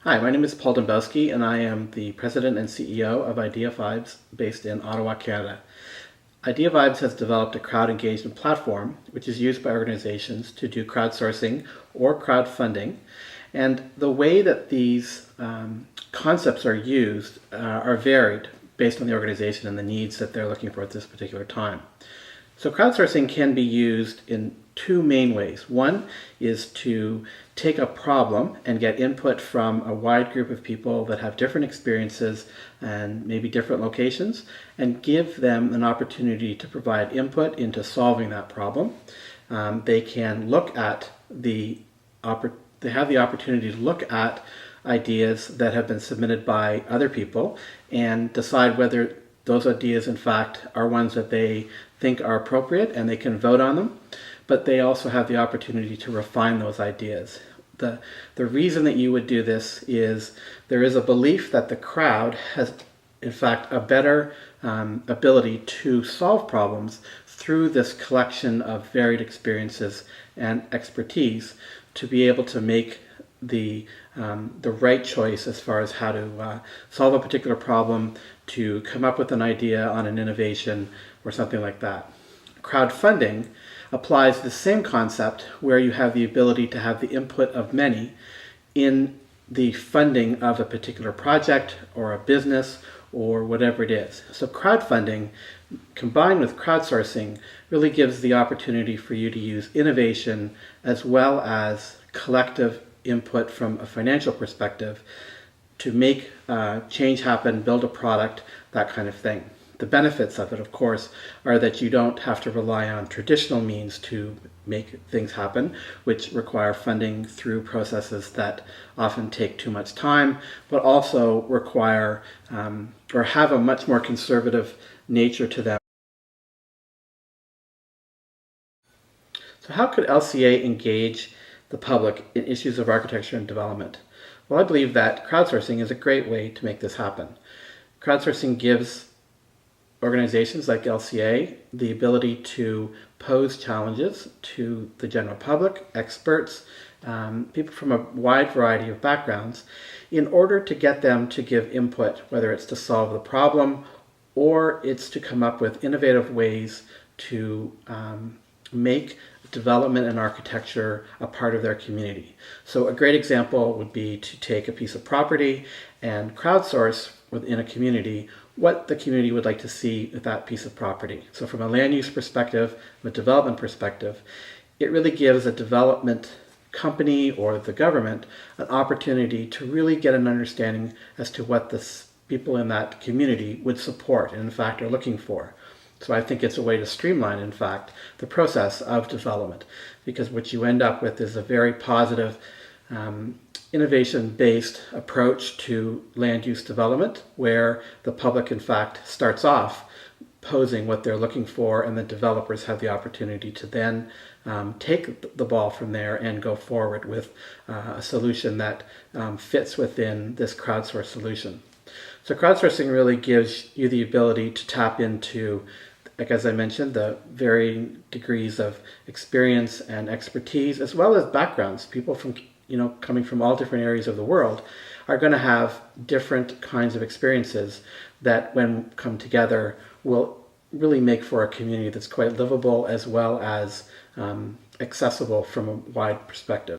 Hi, my name is Paul Dombowski, and I am the President and CEO of Idea Vibes based in Ottawa, Canada. Idea Vibes has developed a crowd engagement platform which is used by organizations to do crowdsourcing or crowdfunding. And the way that these concepts are used are varied based on the organization and the needs that they're looking for at this particular time. So crowdsourcing can be used in two main ways. One is to take a problem and get input from a wide group of people that have different experiences and maybe different locations, and give them an opportunity to provide input into solving that problem. They can look at they have the opportunity to look at ideas that have been submitted by other people and decide whether those ideas in fact are ones that they think are appropriate, and they can vote on them. But they also have the opportunity to refine those ideas. The reason that you would do this is there is a belief that the crowd has in fact a better ability to solve problems through this collection of varied experiences and expertise to be able to make the right choice as far as how to solve a particular problem, to come up with an idea on an innovation or something like that. Crowdfunding applies the same concept where you have the ability to have the input of many in the funding of a particular project or a business or whatever it is. So crowdfunding combined with crowdsourcing really gives the opportunity for you to use innovation as well as collective input from a financial perspective to make change happen, build a product, that kind of thing. The benefits of it, of course, are that you don't have to rely on traditional means to make things happen, which require funding through processes that often take too much time, but also require or have a much more conservative nature to them. So how could LCA engage the public in issues of architecture and development? Well, I believe that crowdsourcing is a great way to make this happen. Crowdsourcing gives organizations like LCA the ability to pose challenges to the general public, experts, people from a wide variety of backgrounds, in order to get them to give input, whether it's to solve the problem or it's to come up with innovative ways to make development and architecture a part of their community. So a great example would be to take a piece of property and crowdsource within a community what the community would like to see with that piece of property. So from a land use perspective, from a development perspective, it really gives a development company or the government an opportunity to really get an understanding as to what the people in that community would support and in fact are looking for. So I think it's a way to streamline, in fact, the process of development, because what you end up with is a very positive innovation-based approach to land use development, where the public in fact starts off posing what they're looking for, and the developers have the opportunity to then take the ball from there and go forward with a solution that fits within this crowdsourced solution. So crowdsourcing really gives you the ability to tap into, like as I mentioned, the varying degrees of experience and expertise, as well as backgrounds. People from coming from all different areas of the world are going to have different kinds of experiences that, when come together, will really make for a community that's quite livable as well as accessible from a wide perspective.